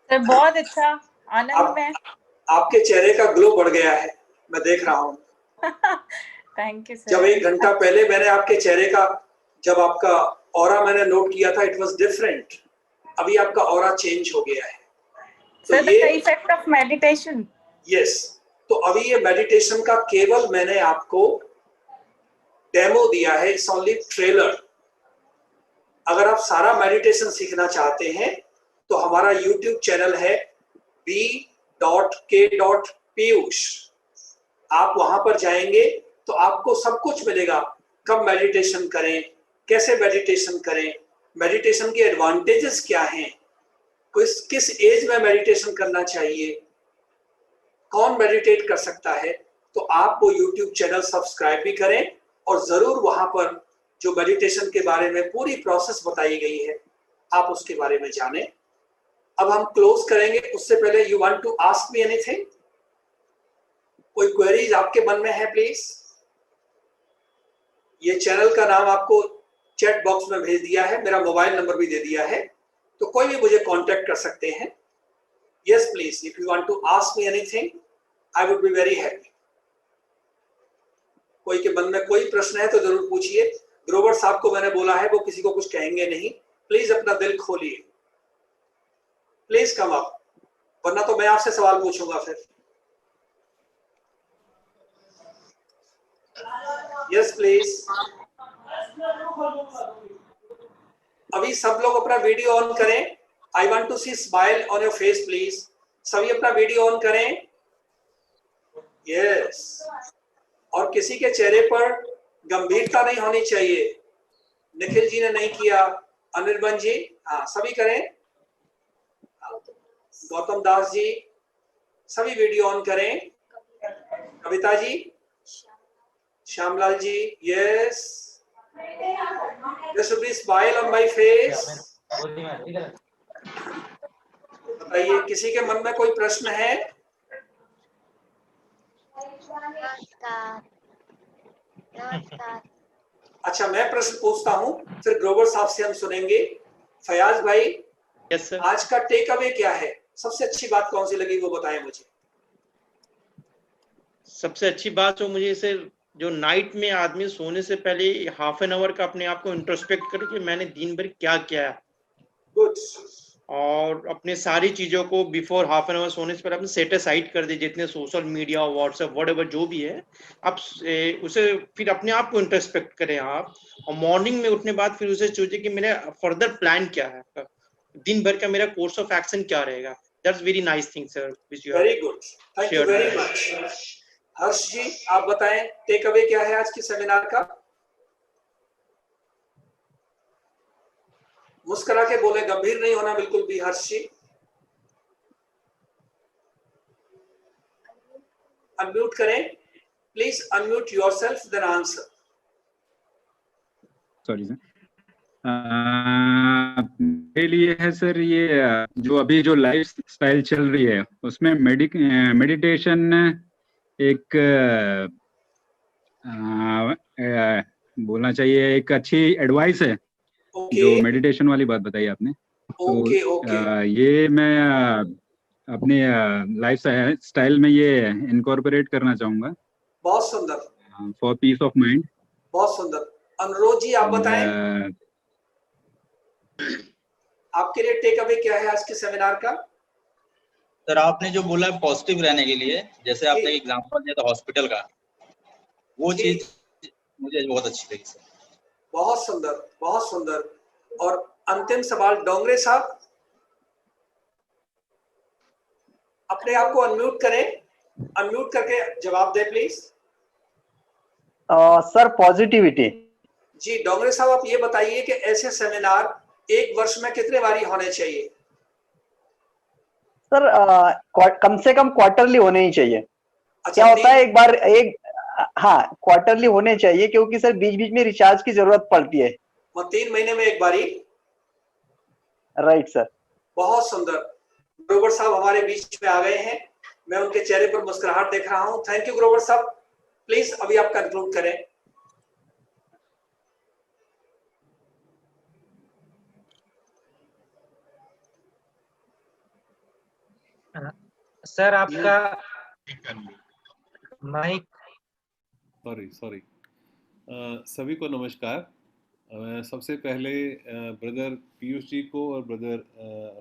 S2: सर बहुत अच्छा, आनंद में।
S1: आपके चेहरे का ग्लो बढ़ गया है, मैं देख रहा हूँ।
S2: Thank you sir.
S1: जब 1 घंटा पहले मैंने आपके चेहरे का, जब आपका ऑरा मैंने नोट किया था, इट वाज डिफरेंट। अभी आपका ऑरा चेंज हो गया है। तो
S2: सर,
S1: ये
S2: इफेक्ट ऑफ मेडिटेशन।
S1: यस, तो अभी ये मेडिटेशन का केवल मैंने आपको डेमो दिया है, इट्स ओनली ट्रेलर। अगर आप सारा मेडिटेशन सीखना चाहते हैं तो हमारा YouTube चैनल है b.k.piyush। आप वहां पर जाएंगे तो आपको सब कुछ मिलेगा। कब मेडिटेशन करें, कैसे मेडिटेशन करें, मेडिटेशन के एडवांटेजेस क्या हैं, किस एज में मेडिटेशन करना चाहिए, कौन मेडिटेट कर सकता है। तो आप वो YouTube चैनल सब्सक्राइब भी करें और जरूर वहां पर जो मेडिटेशन के बारे में पूरी प्रोसेस बताई गई है आप उसके बारे में जाने। अब हम क्लोज करेंगे, उससे पहले you want to ask me anything? कोई क्वेरीज आपके मन में है प्लीज? ये चैनल का नाम आपको चैट बॉक्स में भेज दिया है, मेरा मोबाइल नंबर भी दे दिया है, तो कोई भी मुझे कांटेक्ट कर सकते हैं। Yes please, if you want to ask me anything I would be very happy. कोई के मन में कोई प्रश्न है तो जरूर पूछिए। ग्रोवर साहब को मैंने बोला है वो किसी को कुछ कहेंगे नहीं, प्लीज अपना दिल खोलिए, प्लीज कम अप, वरना तो मैं आपसे सवाल पूछूंगा फिर। Yes please. अभी सब लोग अपना वीडियो ऑन करें। I want to see smile on your face please. सभी अपना वीडियो ऑन करें। यस। और किसी के चेहरे पर गंभीरता नहीं होनी चाहिए। निखिल जी ने नहीं किया, अनिर्बन जी, हाँ सभी करें। गौतम दास जी, सभी वीडियो ऑन करें। कविता जी, श्यामलाल जी, yes. There should be smile on my face. बताइए, किसी के मन में कोई प्रश्न है? अच्छा, मैं प्रश्न पूछता हूँ, फिर ग्रोवर साहब से हम सुनेंगे। फयाज भाई,
S6: यस सर।
S1: आज का टेक अवे क्या है? सबसे अच्छी बात कौन सी लगी वो बताएं मुझे।
S6: सबसे अच्छी बात जो मुझे इसे जो नाइट में आदमी सोने से पहले हाफ एन आवर का अपने आप को इंट्रोस्पेक्ट करे कि मैंने दिन भर क्या किया,
S1: गुड,
S6: और अपने सारी चीजों को बिफोर हाफ एन आवर सोने से पहले अपने सेट असाइड कर दे, जितने सोशल मीडिया व्हाट्सएप व्हाटएवर जो भी है, आप उसे फिर अपने आप को इंट्रोस्पेक्ट करें आप, और मॉर्निंग में उठने बाद फिर उसे सोचिए कि मेरा फर्दर प्लान क्या है, दिन भर का मेरा कोर्स ऑफ एक्शन क्या रहेगा। That's very nice thing sir, which you
S1: very good, thank you very much. Harsh ji, आप बताएं टेक अवे क्या है आज की सेमिनार का? मुस्कुरा के बोले, गंभीर नहीं होना बिल्कुल भी। हर्ष जी, अनम्यूट करें please, unmute yourself then answer.
S5: Sorry sir, मेरे लिए है सर ये जो अभी जो लाइफ स्टाइल चल रही है उसमें मेडिटेशन एक बोलना चाहिए एक अच्छी एडवाइस है। जो मेडिटेशन वाली बात बताई आपने, तो ये मैं अपनी लाइफ स्टाइल में ये इनकॉर्पोरेट करना चाहूंगा।
S1: बहुत सुंदर,
S5: फॉर पीस ऑफ माइंड।
S1: बहुत सुंदर। अनुरोध जी, आप बताएं आपके लिए टेक अवे क्या है आज के सेमिनार का?
S4: सर आपने जो बोला पॉजिटिव रहने के लिए, जैसे आपने एग्जांपल दिया था हॉस्पिटल का, वो चीज मुझे बहुत अच्छी लगी सर।
S1: बहुत सुंदर, बहुत सुंदर। और अंतिम सवाल, डोंगरे साहब अपने आप को अनम्यूट करें, अनम्यूट करके जवाब दें प्लीज।
S10: Sir positivity.
S1: जी डोंगरे साहब, आप ये बताइए कि ऐसे सेमिनार एक वर्ष में कितने बारी होने चाहिए?
S10: सर कम से कम क्वार्टरली होने ही चाहिए।
S1: अच्छा,
S10: क्या होता है एक बार एक, हाँ क्वार्टरली होने चाहिए, क्योंकि सर बीच बीच में रिचार्ज की जरूरत पड़ती है।
S1: 3 महीने में एक बारी।
S10: Right sir.
S1: बहुत सुंदर। ग्रोवर साहब हमारे बीच में आ गए हैं, मैं उनके चेहरे पर मुस्कुराहट देख रहा हूं। थैंक यू ग्रोवर साहब, प्लीज अभी आप कंक्लूड करें।
S3: सर आपका माइक।
S11: सॉरी सभी को नमस्कार। सबसे पहले ब्रदर पीयूष जी को और ब्रदर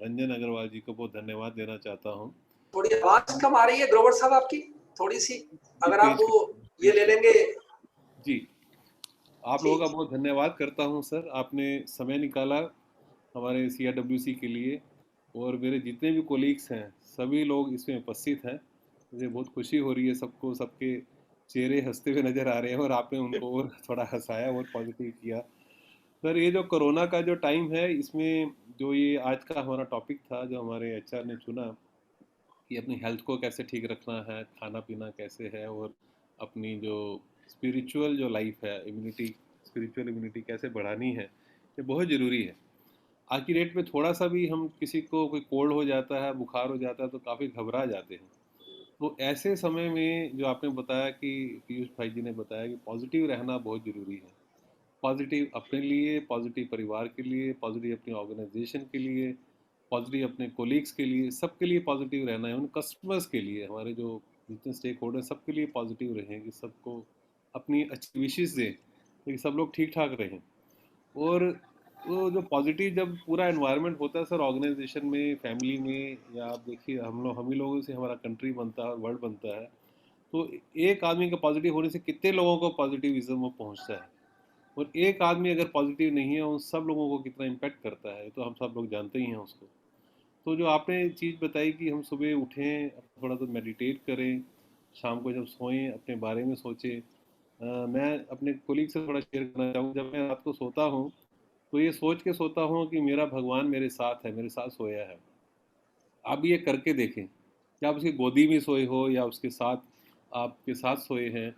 S11: रंजन अग्रवाल जी को बहुत धन्यवाद देना चाहता हूं।
S1: थोड़ी आवाज कम आ रही है ग्रोवर साहब आपकी, थोड़ी सी अगर आप वो ये ले लेंगे।
S11: जी, आप लोगों का बहुत धन्यवाद करता हूं सर, आपने समय निकाला हमारे CRWC के लिए, और मेरे जितने भी कोलीग्स हैं सभी लोग इसमें उपस्थित हैं। मुझे बहुत खुशी हो रही है, सबको सबके चेहरे हंसते हुए नजर आ रहे हैं, और आपने उनको और थोड़ा हंसाया और पॉजिटिव किया। सर ये जो कोरोना का जो टाइम है, इसमें जो ये आज का हमारा टॉपिक था जो हमारे HR ने चुना कि अपनी हेल्थ को कैसे ठीक रखना है, खाना पीना कैसे है, और अपनी जो स्पिरिचुअल जो लाइफ है, इम्यूनिटी, स्पिरिचुअल इम्यूनिटी कैसे बढ़ानी है, ये बहुत ज़रूरी है। आज की डेट में थोड़ा सा भी हम किसी को कोई कोल्ड हो जाता है, बुखार हो जाता है तो काफ़ी घबरा जाते हैं। तो ऐसे समय में जो आपने बताया कि पीयूष भाई जी ने बताया कि पॉजिटिव रहना बहुत ज़रूरी है। पॉजिटिव अपने लिए, पॉजिटिव परिवार के लिए, पॉजिटिव अपनी ऑर्गेनाइजेशन के लिए, पॉजिटिव अपने कोलीग्स के लिए, सबके लिए पॉजिटिव रहना है। उन कस्टमर्स के लिए, हमारे जो जितने स्टेक होल्डर, सबके लिए पॉजिटिव रहें, कि सबको अपनी अच्छी विशेष दें कि सब लोग ठीक ठाक रहें। और वो जो पॉजिटिव जब पूरा एनवायरनमेंट होता है सर, ऑर्गेनाइजेशन में, फैमिली में, या आप देखिए हम ही लोगों से हमारा कंट्री बनता है और वर्ल्ड बनता है, तो एक आदमी का पॉजिटिव होने से कितने लोगों को पॉजिटिविज्म वो पहुंचता है। और एक आदमी अगर पॉजिटिव नहीं है, उन सब लोगों को कितना इम्पैक्ट करता है, तो हम सब लोग जानते ही हैं उसको। तो जो आपने चीज़ बताई कि हम सुबह उठें, थोड़ा सा मेडिटेट करें, शाम को जब सोएं अपने बारे में सोचें। मैं अपने कोलीग से थोड़ा शेयर करना चाहूँगा, जब मैं रात को सोता हूँ तो ये सोच के सोता हूँ कि मेरा भगवान मेरे साथ है, मेरे साथ सोया है। आप ये करके देखें कि आप उसकी गोदी में सोए हो या उसके साथ, आपके साथ सोए हैं,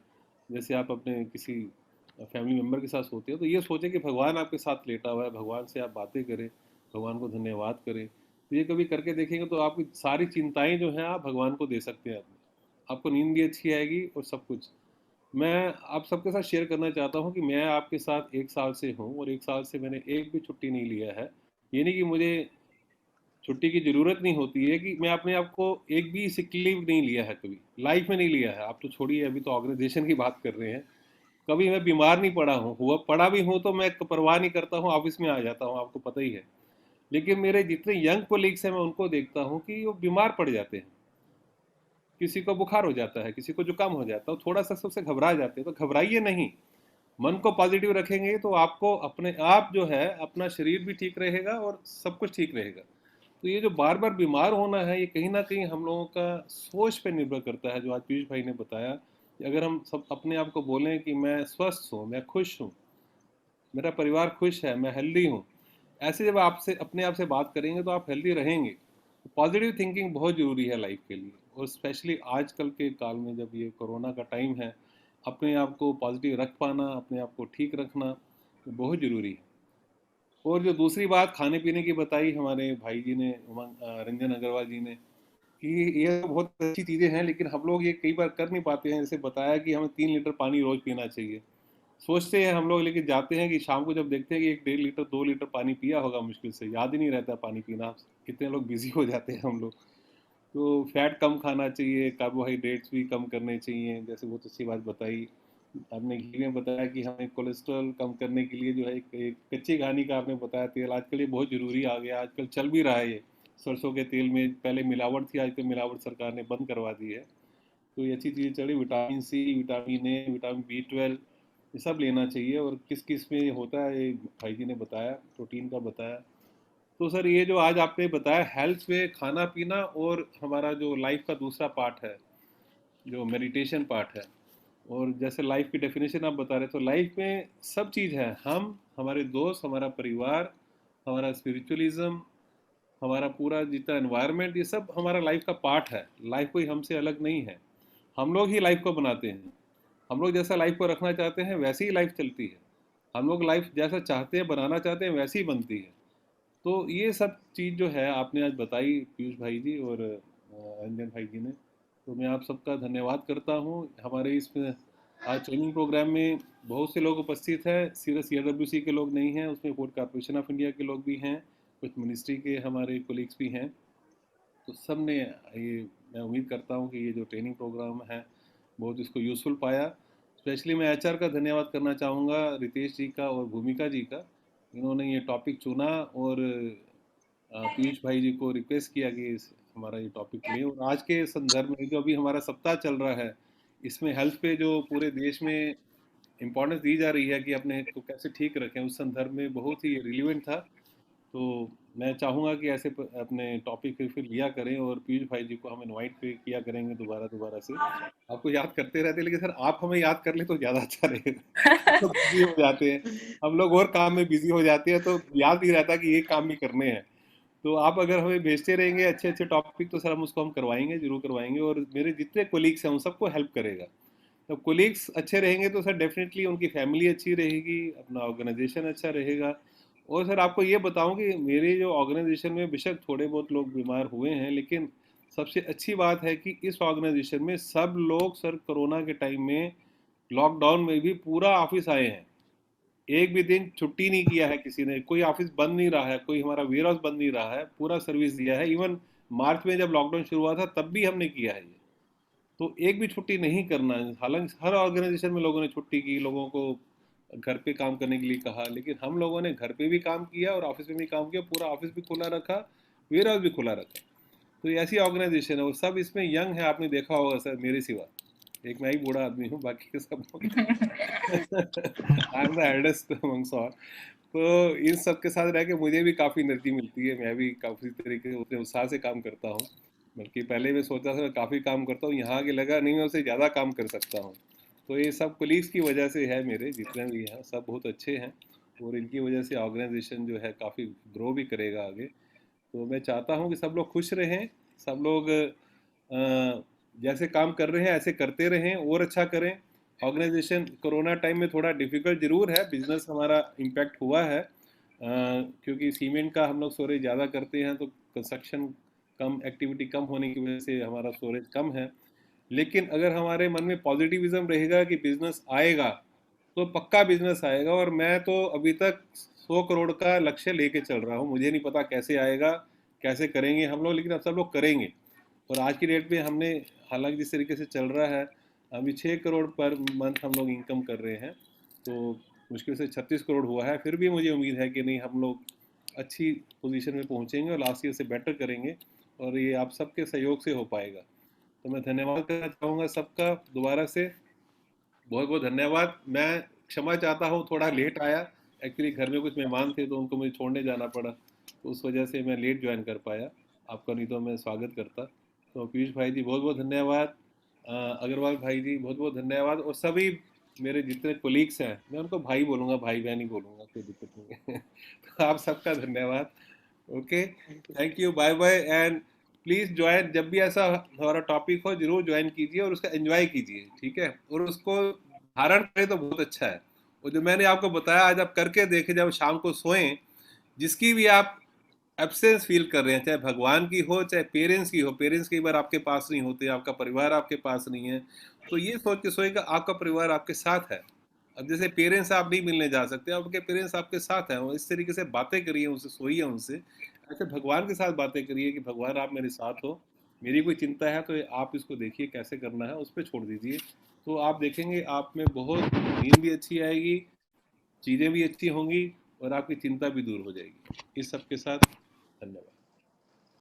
S11: जैसे आप अपने किसी फैमिली मेम्बर के साथ सोते हो, तो ये सोचें कि भगवान आपके साथ लेटा हुआ है, भगवान से आप बातें करें, भगवान को धन्यवाद करें। तो ये कभी करके देखेंगे तो आपकी सारी चिंताएं जो हैं आप भगवान को दे सकते हैं अपने, आपको नींद भी अच्छी आएगी और सब कुछ। मैं आप सबके साथ शेयर करना चाहता हूँ कि मैं आपके साथ 1 साल से हूँ और 1 साल से मैंने एक भी छुट्टी नहीं लिया है। ये नहीं कि मुझे छुट्टी की ज़रूरत नहीं होती है, कि मैं अपने आप को एक भी सिक लीव नहीं लिया है, कभी लाइफ में नहीं लिया है। आप तो छोड़िए, अभी तो ऑर्गेनाइजेशन की बात कर रहे हैं। कभी मैं बीमार नहीं पड़ा हूँ, हुआ पड़ा भी हूँ तो मैं परवाह नहीं करता हूँ, ऑफिस में आ जाता हूँ, आपको पता ही है। लेकिन मेरे जितने यंग कोलीग्स हैं, मैं उनको देखता हूँ कि वो बीमार पड़ जाते हैं, किसी को बुखार हो जाता है, किसी को जुकाम हो जाता है, थोड़ा सा सबसे घबरा जाते हैं। तो घबराइए नहीं, मन को पॉजिटिव रखेंगे तो आपको अपने आप जो है, अपना शरीर भी ठीक रहेगा और सब कुछ ठीक रहेगा। तो ये जो बार बार बीमार होना है, ये कहीं ना कहीं हम लोगों का सोच पे निर्भर करता है, जो आज पीयूष भाई ने बताया कि अगर हम सब अपने आप को बोलें कि मैं स्वस्थ हूँ, मैं खुश हूँ, मेरा परिवार खुश है, मैं हेल्दी हूँ, ऐसे जब आपसे अपने आप से बात करेंगे तो आप हेल्दी रहेंगे। पॉजिटिव थिंकिंग बहुत ज़रूरी है लाइफ के लिए, और स्पेशली आजकल के काल में जब ये कोरोना का टाइम है, अपने आप को पॉजिटिव रख पाना, अपने आप को ठीक रखना बहुत ज़रूरी है। और जो दूसरी बात खाने पीने की बताई हमारे भाई जी ने, रंजन अग्रवाल जी ने, कि ये बहुत अच्छी चीज़ें हैं, लेकिन हम लोग ये कई बार कर नहीं पाते हैं। जैसे बताया कि हमें 3 लीटर पानी रोज़ पीना चाहिए, सोचते हैं हम लोग, लेकिन जाते हैं कि शाम को जब देखते हैं कि 1 डेढ़ लीटर 2 लीटर पानी पिया होगा, मुश्किल से याद ही नहीं रहता पानी पीना, कितने लोग बिजी हो जाते हैं हम लोग। तो फैट कम खाना चाहिए, कार्बोहाइड्रेट्स भी कम करने चाहिए, जैसे बहुत अच्छी बात बताई आपने। घी में बताया कि हमें कोलेस्ट्रॉल कम करने के लिए जो है एक कच्ची घानी का आपने बताया तेल, आजकल ये बहुत ज़रूरी आ गया, आजकल चल भी रहा है ये। सरसों के तेल में पहले मिलावट थी, आजकल मिलावट सरकार ने बंद करवा दी है, तो ये अच्छी चीज़ें चली। Vitamin C, vitamin A, vitamin B12, ये सब लेना चाहिए। और किस किस में होता है, ये भाई जी ने बताया, प्रोटीन का बताया। तो सर ये जो आज आपने बताया हेल्थ में खाना पीना, और हमारा जो लाइफ का दूसरा पार्ट है, जो मेडिटेशन पार्ट है, और जैसे लाइफ की डेफिनेशन आप बता रहे, तो लाइफ में सब चीज़ है, हम, हमारे दोस्त, हमारा परिवार, हमारा स्पिरिचुअलिज्म, हमारा पूरा जितना एनवायरनमेंट, ये सब हमारा लाइफ का पार्ट है। लाइफ कोई हमसे अलग नहीं है, हम लोग ही लाइफ को बनाते हैं। हम लोग जैसा लाइफ को रखना चाहते हैं वैसी ही लाइफ चलती है, हम लोग लाइफ जैसा चाहते हैं, बनाना चाहते हैं, वैसी ही बनती है। तो ये सब चीज़ जो है आपने आज बताई पीयूष भाई जी और रंजन भाई जी ने, तो मैं आप सबका धन्यवाद करता हूँ। हमारे इसमें आज ट्रेनिंग प्रोग्राम में बहुत से लोग उपस्थित हैं, सिर्फ CRWC के लोग नहीं हैं, उसमें पोर्ट कॉर्पोरेशन ऑफ इंडिया के लोग भी हैं, कुछ मिनिस्ट्री के हमारे कोलीग्स भी हैं। तो सब ने ये, मैं उम्मीद करता हूँ कि ये जो ट्रेनिंग प्रोग्राम है बहुत इसको यूज़फुल पाया। स्पेशली मैं HR का धन्यवाद करना चाहूँगा, रितेश जी का और भूमिका जी का, इन्होंने ये टॉपिक चुना, और पीयूष भाई जी को रिक्वेस्ट किया कि हमारा ये टॉपिक लें। और आज के संदर्भ में जो अभी हमारा सप्ताह चल रहा है, इसमें हेल्थ पे जो पूरे देश में इम्पोर्टेंस दी जा रही है कि अपने को कैसे ठीक रखें, उस संदर्भ में बहुत ही रिलेवेंट था। तो मैं चाहूँगा कि ऐसे अपने टॉपिक फिर लिया करें, और पीयूष भाई जी को हम इनवाइट किया करेंगे दोबारा से। आपको याद करते रहते हैं, लेकिन सर आप हमें याद कर ले तो ज़्यादा अच्छा रहेगा। तो बिजी हो जाते हैं हम लोग, और काम में बिजी हो जाते हैं, तो याद नहीं रहता कि ये काम भी करने हैं। तो आप अगर हमें भेजते रहेंगे अच्छे टॉपिक, तो सर हम उसको करवाएंगे, जरूर करवाएंगे, और मेरे जितने कोलीग्स हैं उन सबको हेल्प करेगा। तो कोलीग्स अच्छे रहेंगे तो सर डेफिनेटली उनकी फैमिली अच्छी रहेगी, अपना ऑर्गेनाइजेशन अच्छा रहेगा। और सर आपको ये बताऊं कि मेरे जो ऑर्गेनाइजेशन में बेशक थोड़े बहुत लोग बीमार हुए हैं, लेकिन सबसे अच्छी बात है कि इस ऑर्गेनाइजेशन में सब लोग सर कोरोना के टाइम में लॉकडाउन में भी पूरा ऑफिस आए हैं, एक भी दिन छुट्टी नहीं किया है किसी ने, कोई ऑफिस बंद नहीं रहा है, कोई हमारा वेयर हाउस बंद नहीं रहा है, पूरा सर्विस दिया है। इवन मार्च में जब लॉकडाउन शुरू हुआ था तब भी हमने किया है ये, तो एक भी छुट्टी नहीं करना है। हालांकि हर ऑर्गेनाइजेशन में लोगों ने छुट्टी की, लोगों को घर पे काम करने के लिए कहा, लेकिन हम लोगों ने घर पे भी काम किया और ऑफिस में भी काम किया, पूरा ऑफिस भी खुला रखा, वेयर हाउस भी खुला रखा। तो ये ऐसी ऑर्गेनाइजेशन है, वो सब इसमें यंग है, आपने देखा होगा सर मेरे सिवा, एक मैं ही बूढ़ा आदमी हूँ, बाकी के सब I am the eldest amongst all. तो इन सब के साथ रह के मुझे भी काफ़ी एनर्जी मिलती है, मैं भी काफ़ी तरीके से उतने उत्साह से काम करता हूँ। बल्कि पहले मैं सोचा था काफ़ी काम करता हूँ, यहाँ आके लगा नहीं मैं उससे ज़्यादा काम कर सकता हूँ। तो ये सब कोलीग्स की वजह से है, मेरे जितने भी हैं सब बहुत अच्छे हैं, और इनकी वजह से ऑर्गेनाइजेशन जो है काफ़ी ग्रो भी करेगा आगे। तो मैं चाहता हूँ कि सब लोग खुश रहें, सब लोग जैसे काम कर रहे हैं ऐसे करते रहें और अच्छा करें। ऑर्गेनाइजेशन कोरोना टाइम में थोड़ा डिफ़िकल्ट ज़रूर है, बिजनेस हमारा इम्पैक्ट हुआ है, क्योंकि सीमेंट का हम लोग स्टोरेज ज़्यादा करते हैं, तो कंस्ट्रक्शन कम, एक्टिविटी कम होने की वजह से हमारा स्टोरेज कम है। लेकिन अगर हमारे मन में पॉजिटिविज्म रहेगा कि बिजनेस आएगा, तो पक्का बिजनेस आएगा। और मैं तो अभी तक 100 करोड़ का लक्ष्य लेके चल रहा हूँ, मुझे नहीं पता कैसे आएगा, कैसे करेंगे हम लोग, लेकिन अब सब लोग करेंगे। और आज की डेट में हमने, हालांकि जिस तरीके से चल रहा है, अभी 6 करोड़ पर मंथ हम लोग इनकम कर रहे हैं, तो मुश्किल से 36 करोड़ हुआ है। फिर भी मुझे उम्मीद है कि नहीं, हम लोग अच्छी पोजीशन में पहुंचेंगे और लास्ट ईयर से बेटर करेंगे, और ये आप सबके सहयोग से हो पाएगा। तो मैं धन्यवाद करना चाहूँगा सबका, दोबारा से बहुत बहुत धन्यवाद। मैं क्षमा चाहता हूँ थोड़ा लेट आया, एक्चुअली घर में कुछ मेहमान थे तो उनको मुझे छोड़ने जाना पड़ा, तो उस वजह से मैं लेट ज्वाइन कर पाया आपका, नहीं तो मैं स्वागत करता। तो पीयूष भाई जी बहुत बहुत धन्यवाद, अग्रवाल भाई जी बहुत बहुत धन्यवाद, और सभी मेरे जितने कोलीग्स हैं, मैं उनको भाई बोलूँगा, भाई बहन ही बोलूँगा, कोई दिक्कत नहीं है। तो आप सबका धन्यवाद। Okay, thank you, bye bye, and please join, जब भी ऐसा हमारा टॉपिक हो जरूर ज्वाइन कीजिए और उसका एंजॉय कीजिए, ठीक है, और उसको धारण करें तो बहुत अच्छा है। और जो मैंने आपको बताया आज आप करके देखें, जब शाम को सोएं, जिसकी भी आप एब्सेंस फील कर रहे हैं, चाहे भगवान की हो चाहे पेरेंट्स की हो, पेरेंट्स कई बार आपके पास नहीं होते, आपका परिवार आपके पास नहीं है, तो ये सोच के सोएगा आपका परिवार आपके साथ है। अब जैसे पेरेंट्स आप नहीं मिलने जा सकते, आपके पेरेंट्स आपके साथ हैं, इस तरीके से बातें करिए उनसे, सोइए उनसे, ऐसे भगवान के साथ बातें करिए कि भगवान आप मेरे साथ हो, मेरी कोई चिंता है तो आप इसको देखिए कैसे करना है, उस पर छोड़ दीजिए, तो आप देखेंगे आप में बहुत नींद भी अच्छी आएगी, चीज़ें भी अच्छी होंगी, और आपकी चिंता भी दूर हो जाएगी। इस सब के साथ धन्यवाद।